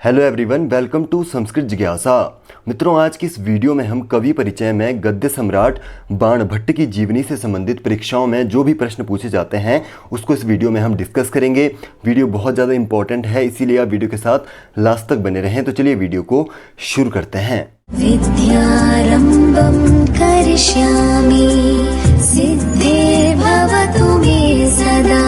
Hello everyone, welcome to Sanskrit जिज्ञासा। मित्रों, आज की इस वीडियो में हम कवि परिचय में गद्य सम्राट बाणभट्ट की जीवनी से संबंधित परीक्षाओं में जो भी प्रश्न पूछे जाते हैं उसको इस वीडियो में हम डिस्कस करेंगे। वीडियो बहुत ज़्यादा इंपॉर्टेंट है, इसीलिए आप वीडियो के साथ लास्ट तक बने रहें। तो चलिए वीडियो को शुरू करते हैं। विद्यारम्भं करिष्यामि सिद्धिर्भवतु मे सदा।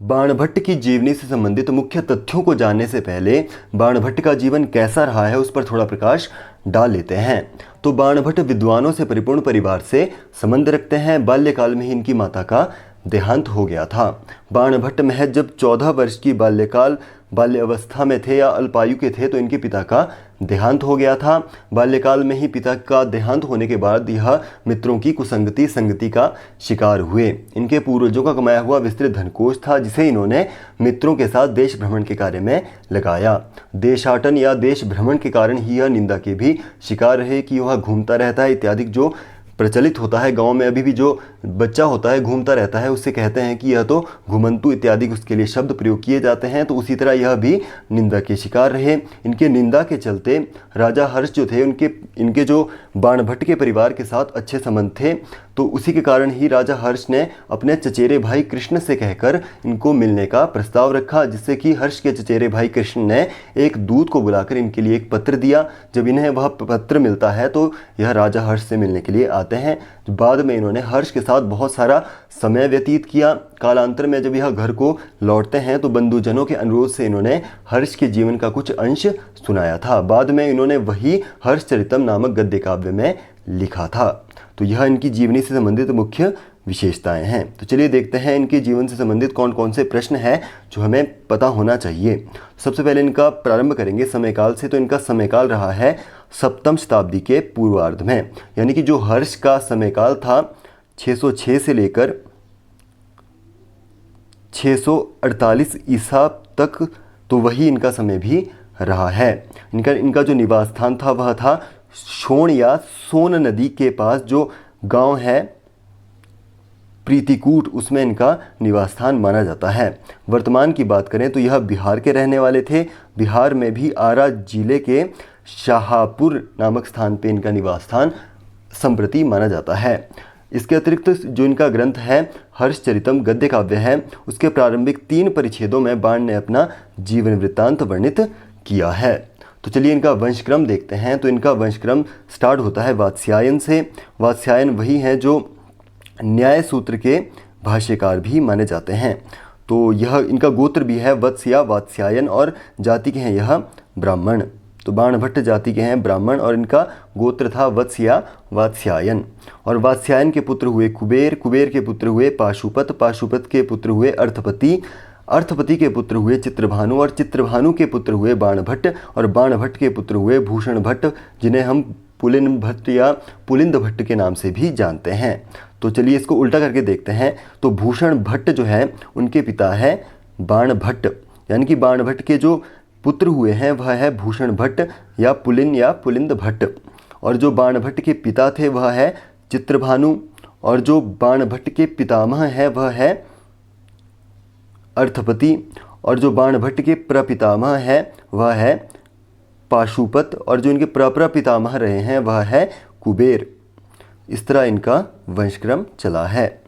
बाणभट्ट की जीवनी से संबंधित मुख्य तथ्यों को जानने से पहले बाणभट्ट का जीवन कैसा रहा है उस पर थोड़ा प्रकाश डाल लेते हैं। तो बाणभट्ट विद्वानों से परिपूर्ण परिवार से संबंध रखते हैं। बाल्यकाल में ही इनकी माता का देहांत हो गया था। बाणभट्ट महज जब 14 वर्ष की बाल्य अवस्था में थे या अल्पायु के थे तो इनके पिता का देहांत हो गया था। बाल्यकाल में ही पिता का देहांत होने के बाद यह मित्रों की संगति का शिकार हुए। इनके पूर्वजों का कमाया हुआ विस्तृत धनकोष था जिसे इन्होंने मित्रों के साथ देश भ्रमण के कार्य में लगाया। देशाटन या देश भ्रमण के कारण ही यह निंदा के भी शिकार रहे कि वह घूमता रहता है इत्यादि जो प्रचलित होता है। गांव में अभी भी जो बच्चा होता है घूमता रहता है उससे कहते हैं कि यह तो घुमंतु इत्यादि उसके लिए शब्द प्रयोग किए जाते हैं। तो उसी तरह यह भी निंदा के शिकार रहे। इनके निंदा के चलते राजा हर्ष जो थे इनके जो बाणभट्ट के परिवार के साथ अच्छे संबंध थे, तो उसी के कारण ही राजा हर्ष ने अपने चचेरे भाई कृष्ण से कहकर इनको मिलने का प्रस्ताव रखा, जिससे कि हर्ष के चचेरे भाई कृष्ण ने एक दूत को बुलाकर इनके लिए एक पत्र दिया। जब इन्हें वह पत्र मिलता है तो यह राजा हर्ष से मिलने के लिए आते हैं। बाद में इन्होंने हर्ष के साथ बहुत सारा समय व्यतीत किया। कालांतर में जब यह घर को लौटते हैं तो बंधुजनों के अनुरोध से इन्होंने हर्ष के जीवन का कुछ अंश सुनाया था। बाद में इन्होंने वही हर्षचरितम नामक गद्य काव्य में लिखा था। तो यह इनकी जीवनी से संबंधित मुख्य विशेषताएं हैं। तो चलिए देखते हैं इनके जीवन से संबंधित कौन कौन से प्रश्न हैं जो हमें पता होना चाहिए। सबसे पहले इनका प्रारंभ करेंगे समयकाल से। तो इनका समयकाल रहा है 7वीं शताब्दी के पूर्वार्ध में, यानी कि जो हर्ष का समयकाल था 606 से लेकर 648 ईसा तक, तो वही इनका समय भी रहा है। इनका जो निवास स्थान था वह था शोण या सोन नदी के पास जो गांव है प्रीतिकूट, उसमें इनका निवास स्थान माना जाता है। वर्तमान की बात करें तो यह बिहार के रहने वाले थे। बिहार में भी आरा जिले के शाहपुर नामक स्थान पे इनका निवास स्थान संप्रति माना जाता है। इसके अतिरिक्त जो इनका ग्रंथ है हर्षचरितम गद्य काव्य है, उसके प्रारंभिक 3 परिच्छेदों में बाण ने अपना जीवन वृत्तांत वर्णित किया है। तो चलिए इनका वंशक्रम देखते हैं। तो इनका वंशक्रम स्टार्ट होता है वात्स्यायन से। वात्स्यायन वही हैं जो न्याय सूत्र के भाष्यकार भी माने जाते हैं। तो यह इनका गोत्र भी है वत्स या वात्स्यायन, और जाति के हैं यह ब्राह्मण। तो बाणभट्ट जाति के हैं ब्राह्मण और इनका गोत्र था वत्स या वात्स्यायन। और वात्स्यायन के पुत्र हुए कुबेर, कुबेर के पुत्र हुए पाशुपत, पाशुपत के पुत्र हुए अर्थपति, अर्थपति के पुत्र हुए चित्रभानु, और चित्रभानु के पुत्र हुए बाणभट्ट, और बाणभट्ट के पुत्र हुए भूषण भट्ट, जिन्हें हम पुलिन भट्ट या पुलिंद भट्ट के नाम से भी जानते हैं। तो चलिए इसको उल्टा करके देखते हैं। तो भूषण भट्ट जो है उनके पिता है बाणभट्ट, यानी कि बाणभट्ट के जो पुत्र हुए हैं वह है भूषण भट्ट या पुलिंद भट्ट, और जो बाणभट्ट के पिता थे वह है चित्रभानु, और जो बाणभट्ट के पितामह है वह है अर्थपति, और जो बाणभट्ट के प्रपितामह है वह है पाशुपत, और जो इनके प्रपितामह रहे हैं वह है कुबेर। इस तरह इनका वंशक्रम चला है।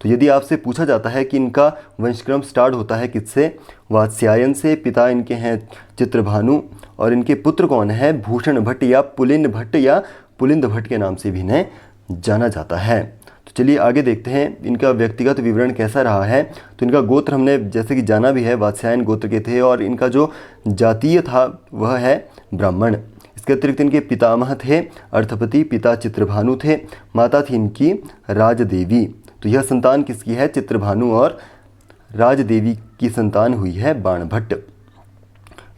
तो यदि आपसे पूछा जाता है कि इनका वंशक्रम स्टार्ट होता है किससे, वात्स्यायन से, पिता इनके हैं चित्रभानु, और इनके पुत्र कौन है भूषण भट्ट या पुलिंद भट्ट के नाम से भी इन्हें जाना जाता है। तो चलिए आगे देखते हैं इनका व्यक्तिगत विवरण कैसा रहा है। तो इनका गोत्र हमने जैसे कि जाना भी है, वात्स्यायन गोत्र के थे, और इनका जो जातीय था वह है ब्राह्मण। इसके अतिरिक्त इनके पितामह थे अर्थपति, पिता चित्रभानु थे, माता थी इनकी राजदेवी। तो यह संतान किसकी है, चित्रभानु और राजदेवी की संतान हुई है बाणभट्ट।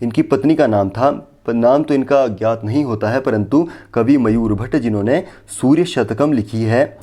इनकी पत्नी का नाम तो इनका ज्ञात नहीं होता है, परंतु कवि मयूर भट्ट जिन्होंने सूर्य शतकम लिखी है,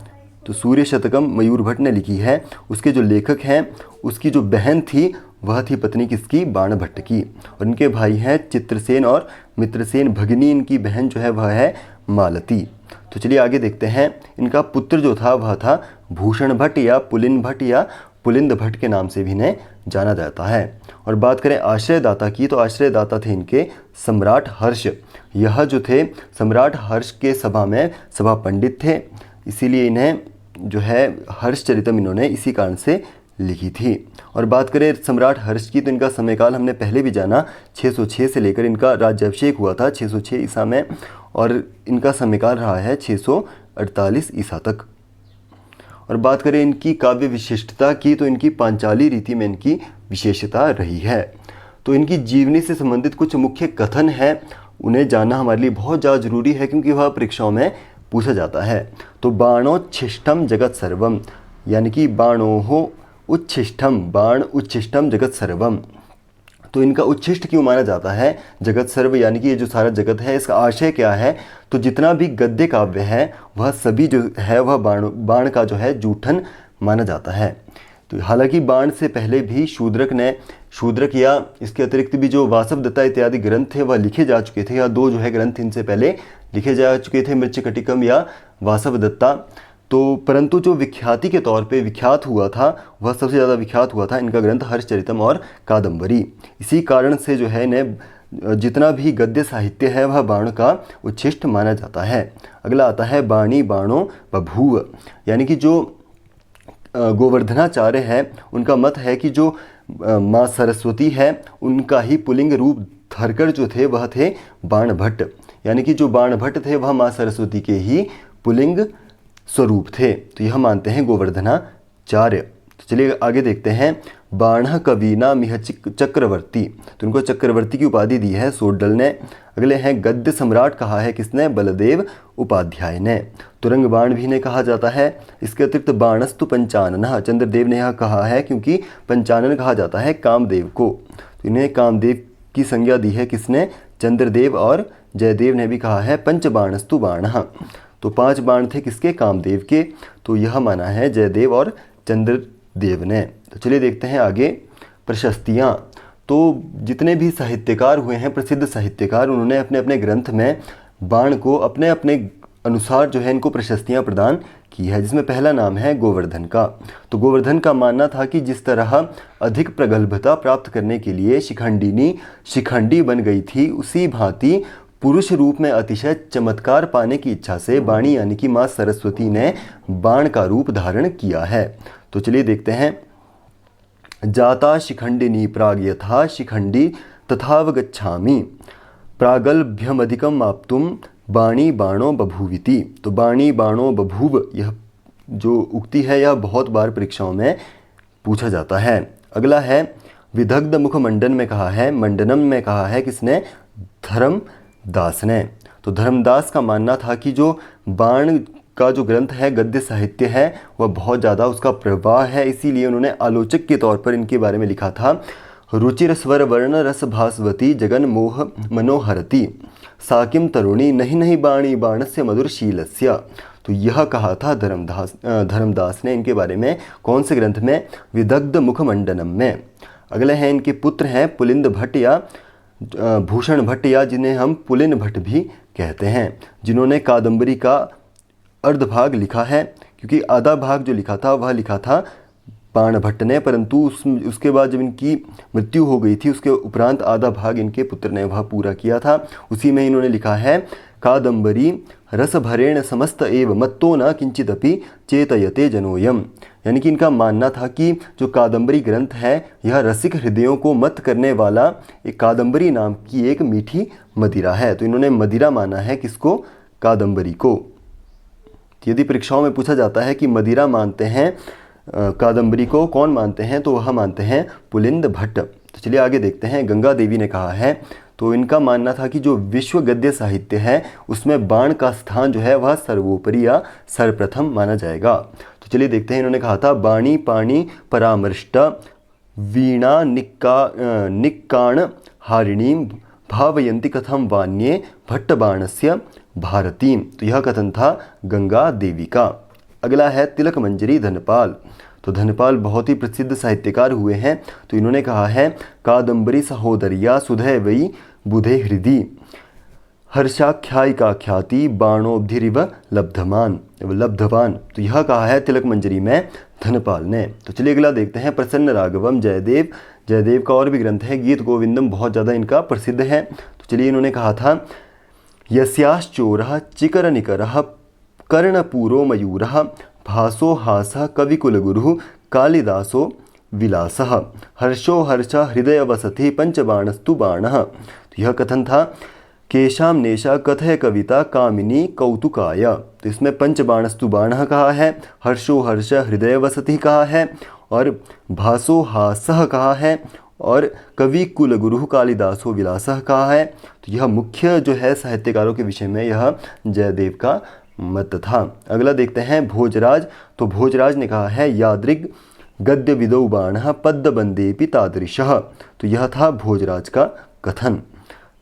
तो सूर्य शतकम मयूर भट्ट ने लिखी है, उसके जो लेखक हैं उसकी जो बहन थी वह थी पत्नी किसकी, बाणभट्ट की। और इनके भाई हैं चित्रसेन और मित्रसेन। भगिनी इनकी बहन जो है वह है मालती। तो चलिए आगे देखते हैं। इनका पुत्र जो था वह था भूषण भट्ट या पुलिन भट्ट या पुलिंद भट्ट के नाम से भी इन्हें जाना जाता है। और बात करें आश्रयदाता की, तो आश्रयदाता थे इनके सम्राट हर्ष। यह जो थे सम्राट हर्ष के सभा में सभा पंडित थे, इसीलिए इन्हें जो है हर्षचरितम इन्होंने इसी कारण से लिखी थी। और बात करें सम्राट हर्ष की, तो इनका समयकाल हमने पहले भी जाना, 606 से लेकर इनका राज्याभिषेक हुआ था 606 ईसा में, और इनका समयकाल रहा है 648 ईसा तक। और बात करें इनकी काव्य विशिष्टता की, तो इनकी पांचाली रीति में इनकी विशेषता रही है। तो इनकी जीवनी से संबंधित कुछ मुख्य कथन हैं, उन्हें जानना हमारे लिए बहुत ज़्यादा जरूरी है, क्योंकि वह परीक्षाओं में पूछा जाता है। तो बाणोच्छिष्टम जगत सर्वम, यानी कि बाणोहो उच्छिष्टम, बाण उच्छिष्टम जगत सर्वम। तो इनका उच्छिष्ट क्यों माना जाता है जगत सर्व, यानी कि ये जो सारा जगत है, इसका आशय क्या है? तो जितना भी गद्य काव्य है वह सभी जो है वह बाण का जो है जूठन माना जाता है। तो हालांकि बाण से पहले भी शूद्रक या इसके अतिरिक्त भी जो वासवदत्ता इत्यादि ग्रंथ थे वह लिखे जा चुके थे, या 2 जो है ग्रंथ इनसे पहले लिखे जा चुके थे, मृच्छकटिकम या वासवदत्ता। तो परंतु जो विख्याति के तौर पे विख्यात हुआ था, वह सबसे ज़्यादा विख्यात हुआ था इनका ग्रंथ हर्षचरितम और कादम्बरी। इसी कारण से जो है इन्हें जितना भी गद्य साहित्य है वह बाण का उच्छिष्ट माना जाता है। अगला आता है बाणी बाणों बभूव, यानी कि जो गोवर्धनाचार्य है उनका मत है कि जो माँ सरस्वती है उनका ही पुलिंग रूप धरकर जो थे वह थे बाणभट्ट, यानी कि जो बाणभट्ट थे वह माँ सरस्वती के ही पुलिंग स्वरूप थे। तो यह मानते हैं गोवर्धनाचार्य। तो चलिए आगे देखते हैं। बाण कवीना मिह चक्रवर्ती, तो उनको चक्रवर्ती की उपाधि दी है सोड्डल ने। अगले हैं गद्य सम्राट कहा है किसने? बलदेव उपाध्याय ने। तुरंग बाण भी ने कहा जाता है। इसके अतिरिक्त बाणस्तु पंचानन, चंद्रदेव ने यह कहा है क्योंकि पंचानन कहा जाता है कामदेव को, तो इन्हें कामदेव की संज्ञा दी है किसने? चंद्रदेव। और जयदेव ने भी कहा है पंचबाणस्तु बाण, तो 5 बाण थे किसके? कामदेव के। तो यह माना है जयदेव और चंद्रदेव ने। तो चलिए देखते हैं आगे प्रशस्तियाँ। तो जितने भी साहित्यकार हुए हैं, प्रसिद्ध साहित्यकार, उन्होंने अपने अपने ग्रंथ में बाण को अपने अपने अनुसार जो है इनको प्रशस्तियाँ प्रदान की है, जिसमें पहला नाम है गोवर्धन का। तो गोवर्धन का मानना था कि जिस तरह अधिक प्रगल्भता प्राप्त करने के लिए शिखंडिनी शिखंडी बन गई थी, उसी भांति पुरुष रूप में अतिशय चमत्कार पाने की इच्छा से बाणी यानी कि माँ सरस्वती ने बाण का रूप धारण किया है। तो चलिए देखते हैं। जाता शिखंडिनी प्राग यथा शिखंडी तथावगच्छामि प्रागल्भ्यमधिकम आप्तुम बाणी बाणो बभूविति। तो बाणी बाणो बभूव, यह जो उक्ति है यह बहुत बार परीक्षाओं में पूछा जाता है। अगला है विदग्ध मुखमंडन में कहा है, मंडनम में कहा है किसने? धर्मदास ने। तो धर्मदास का मानना था कि जो बाण का जो ग्रंथ है, गद्य साहित्य है, वह बहुत ज़्यादा उसका प्रवाह है, इसीलिए उन्होंने आलोचक के तौर पर इनके बारे में लिखा था। रुचिर स्वर वर्ण रस भास्वती जगन मोह मनोहरती साकिम तरुणी नहीं नहीं बाणी बाणस्य मधुरशीलस्य। तो यह कहा था धर्मदास ने इनके बारे में। कौन से ग्रंथ में? विदग्ध मुखमंडनम में। अगले हैं इनके पुत्र हैं पुलिंद भट्ट या भूषण भट्ट, या जिन्हें हम पुलिन भट्ट भी कहते हैं, जिन्होंने कादम्बरी का अर्धभाग लिखा है, क्योंकि आधा भाग जो लिखा था वह लिखा था बाण भट्ट ने, परंतु उसके बाद जब इनकी मृत्यु हो गई थी उसके उपरांत आधा भाग इनके पुत्र ने वह पूरा किया था। उसी में इन्होंने लिखा है कादम्बरी रसभरेण समस्त एव मत्तो न किंचिदपि चेतयते जनोयम, यानी कि इनका मानना था कि जो कादम्बरी ग्रंथ है यह रसिक हृदयों को मत करने वाला एक कादम्बरी नाम की एक मीठी मदिरा है। तो इन्होंने मदिरा माना है किसको? कादम्बरी को। यदि परीक्षाओं में पूछा जाता है कि मदिरा मानते हैं कादम्बरी को कौन मानते हैं, तो वह मानते हैं पुलिंद भट्ट। तो चलिए आगे देखते हैं। गंगा देवी ने कहा है, तो इनका मानना था कि जो विश्व गद्य साहित्य है उसमें बाण का स्थान जो है वह सर्वोपरि या सर्वप्रथम माना जाएगा। तो चलिए देखते हैं। इन्होंने कहा था बाणी पाणी परामृष्ट वीणा निक्काण हारिणी भावयंती कथम वान्ये भट्ट बाणस्य भारतीम। तो यह कथन था गंगा देवी का। अगला है तिलक मंजरी धनपाल। तो धनपाल बहुत ही प्रसिद्ध साहित्यकार हुए हैं। तो इन्होंने कहा है कादम्बरी सहोदरिया सुधय वई बुधे हृदि हर्षाख्यायिका ख्याति बाणोब्धिरिव लब्धवान। तो यह कहा है तिलक मंजरी में धनपाल ने। तो चलिए अगला देखते हैं प्रसन्न राघवम जयदेव। जयदेव का और भी ग्रंथ है, गीत गोविंदम बहुत ज़्यादा इनका प्रसिद्ध है। तो चलिए इन्होंने कहा था यस्याश्चोरः चिकरनिकरः कर्णपूरो मयूरः भासो हासः कविकुलगुरुः कालिदासो विलासः हर्षो हर्ष हृदय वसति पंचबाणस्तु बाणः। तो यह कथन था केशाम नेशा कथय कविता कामिनी कौतुकाय। तो इसमें पंचबाणस्तु बाणः कहा है, हर्षो हर्ष हृदय वसति कहा है और भासो हासः कहा है और कवि कुलगुरु कालिदासो विलासः कहा है। तो यह मुख्य जो है साहित्यकारों के विषय में यह जयदेव का मत था। अगला देखते हैं भोजराज। तो भोजराज ने कहा है यादृग गद्य विदौ बाणः पद्मबंदेपि तादृशः। तो यह था भोजराज का कथन।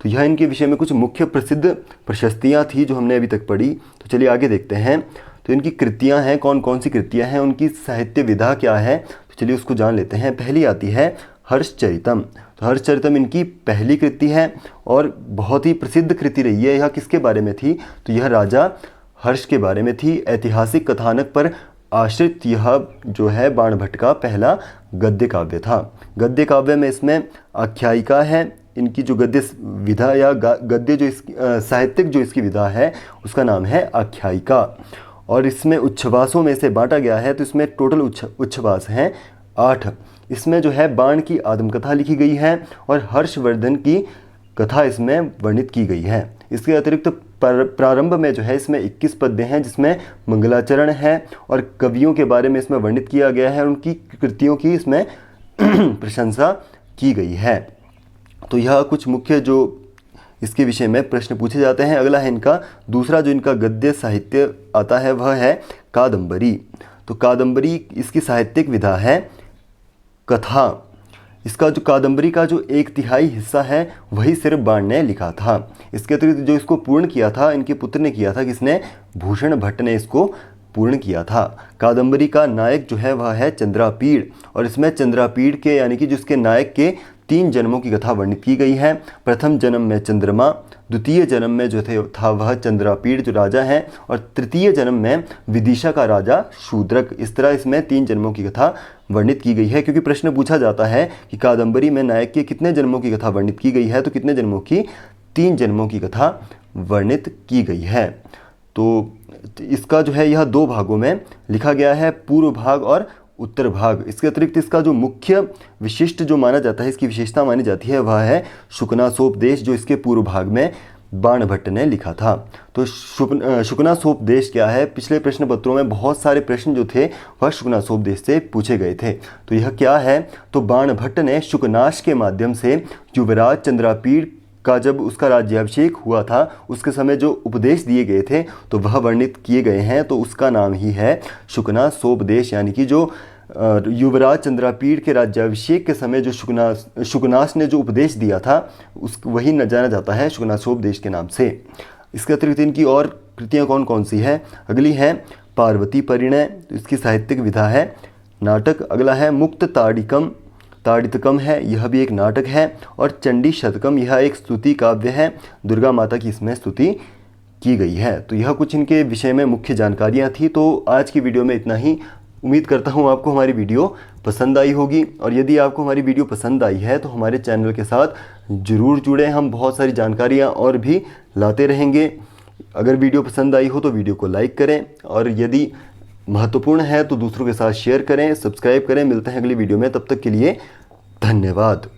तो यह इनके विषय में कुछ मुख्य प्रसिद्ध प्रशस्तियाँ थी जो हमने अभी तक पढ़ी। तो चलिए आगे देखते हैं। तो इनकी कृतियाँ हैं, कौन कौन सी कृतियाँ हैं, उनकी साहित्य विधा क्या है, तो चलिए उसको जान लेते हैं। पहली आती है हर्षचरितम। तो हर्षचरितम इनकी पहली कृति है और बहुत ही प्रसिद्ध कृति रही है। यह किसके बारे में थी, तो यह राजा हर्ष के बारे में थी। ऐतिहासिक कथानक पर आश्रित यह जो है बाणभट्ट का पहला गद्य काव्य था। गद्य काव्य में इसमें आख्यायिका है। इनकी जो गद्य विधा या गद्य जो साहित्यिक जो इसकी विधा है उसका नाम है आख्यायिका। और इसमें उच्छ्वासों में से बांटा गया है। तो इसमें टोटल उच्छ्वास हैं 8। इसमें जो है बाण की आत्मकथा लिखी गई है और हर्षवर्धन की कथा इसमें वर्णित की गई है। इसके अतिरिक्त प्रारंभ में जो है इसमें 21 पद्य हैं जिसमें मंगलाचरण है और कवियों के बारे में इसमें वर्णित किया गया है, उनकी कृतियों की इसमें प्रशंसा की गई है। तो यह कुछ मुख्य जो इसके विषय में प्रश्न पूछे जाते हैं। अगला है इनका दूसरा जो इनका गद्य साहित्य आता है वह है कादंबरी। तो कादंबरी इसकी साहित्यिक विधा है कथा। इसका जो कादंबरी का जो 1/3 हिस्सा है वही सिर्फ बाण ने लिखा था। इसके अतिरिक्त जो इसको पूर्ण किया था इनके पुत्र ने किया था, किसने, भूषण भट्ट ने इसको पूर्ण किया था। कादंबरी का नायक जो है वह है चंद्रापीड़ और इसमें चंद्रापीड़ के यानी कि जिसके नायक के 3 जन्मों की कथा वर्णित की गई है। प्रथम जन्म में चंद्रमा, द्वितीय जन्म में जो था वह चंद्रापीड़ जो राजा हैं और तृतीय जन्म में विदिशा का राजा शूद्रक। इस तरह इसमें 3 जन्मों की कथा वर्णित की गई है। क्योंकि प्रश्न पूछा जाता है कि कादंबरी में नायक के कितने जन्मों की कथा वर्णित की गई है, तो कितने जन्मों की, 3 जन्मों की कथा वर्णित की गई है। तो इसका जो है यह 2 भागों में लिखा गया है, पूर्व भाग और उत्तर भाग। इसके अतिरिक्त इसका जो मुख्य विशिष्ट जो माना जाता है, इसकी विशेषता मानी जाती है वह है शुकनासोपदेश जो इसके पूर्व भाग में बाणभट्ट ने लिखा था। तो शुकनासोपदेश क्या है, पिछले प्रश्न पत्रों में बहुत सारे प्रश्न जो थे वह शुकनासोपदेश से पूछे गए थे। तो यह क्या है, तो बाणभट्ट ने शुकनाश के माध्यम से युवराज चंद्रापीड़ का जब उसका राज्याभिषेक हुआ था उसके समय जो उपदेश दिए गए थे तो वह वर्णित किए गए हैं। तो उसका नाम ही है शुकनासोपदेश, यानी कि जो युवराज चंद्रापीड़ के राज्याभिषेक के समय जो शुकनास ने जो उपदेश दिया था उस वही न जाना जाता है शुकनासोपदेश के नाम से। इसके अतिरिक्त इनकी और कृतियाँ कौन कौन सी है, अगली है पार्वती परिणय। इसकी साहित्यिक विधा है नाटक। अगला है मुक्त ताड़ितकम है, यह भी एक नाटक है। और चंडी शतकम, यह एक स्तुति काव्य है, दुर्गा माता की इसमें स्तुति की गई है। तो यह कुछ इनके विषय में मुख्य जानकारियाँ थी। तो आज की वीडियो में इतना ही। उम्मीद करता हूँ आपको हमारी वीडियो पसंद आई होगी और यदि आपको हमारी वीडियो पसंद आई है तो हमारे चैनल के साथ ज़रूर जुड़ें। हम बहुत सारी जानकारियाँ और भी लाते रहेंगे। अगर वीडियो पसंद आई हो तो वीडियो को लाइक करें और यदि महत्वपूर्ण है तो दूसरों के साथ शेयर करें, सब्सक्राइब करें। मिलते हैं अगली वीडियो में, तब तक के लिए धन्यवाद।